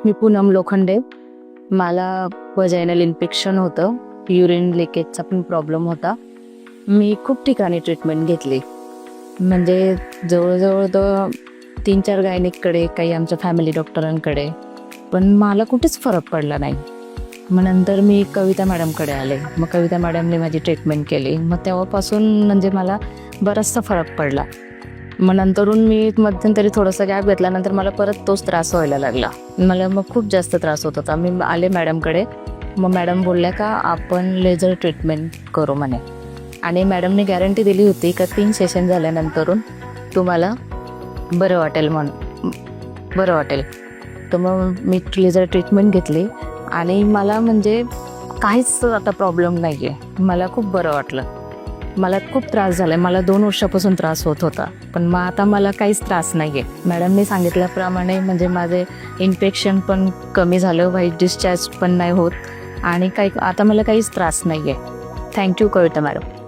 मी पूनम लोखंडे. मला vaginal infection होतं, urine लिकेजचा पण प्रॉब्लेम होता. मी खूप ठिकाणी ट्रीटमेंट घेतली, म्हणजे जवळजवळ 3-4 गायनिककडे, काही आमच्या फॅमिली डॉक्टरांकडे, पण मला कुठेच फरक पडला नाही. मग नंतर मी कविता मॅडमकडे आले. मग कविता मॅडमने माझी ट्रीटमेंट केली. मग तेव्हापासून म्हणजे मला बराचसा फरक पडला. मग नंतरून मी मध्यंतरी थोडासा गॅप घेतल्यानंतर मला परत तोच त्रास व्हायला लागला. मला मग खूप जास्त त्रास होत होता. मी आले मॅडमकडे. मग मॅडम बोलल्या का आपण लेझर ट्रीटमेंट करू म्हणे, आणि मॅडमने गॅरंटी दिली होती का 3 सेशन झाल्यानंतरून तुम्हाला बरं वाटेल. तर मग मी लेझर ट्रीटमेंट घेतली आणि मला म्हणजे काहीच आता प्रॉब्लेम नाही आहे. मला खूप बरं वाटलं. मला खूप त्रास झाला आहे. मला 2 वर्षापासून त्रास होत होता, पण मग आता मला काहीच त्रास नाही आहे. मॅडमने सांगितल्याप्रमाणे म्हणजे माझे इन्फेक्शन पण कमी झालं, व्हाईट डिस्चार्ज पण नाही होत, आणि आता मला काहीच त्रास नाही आहे. थँक्यू कविता मॅडम.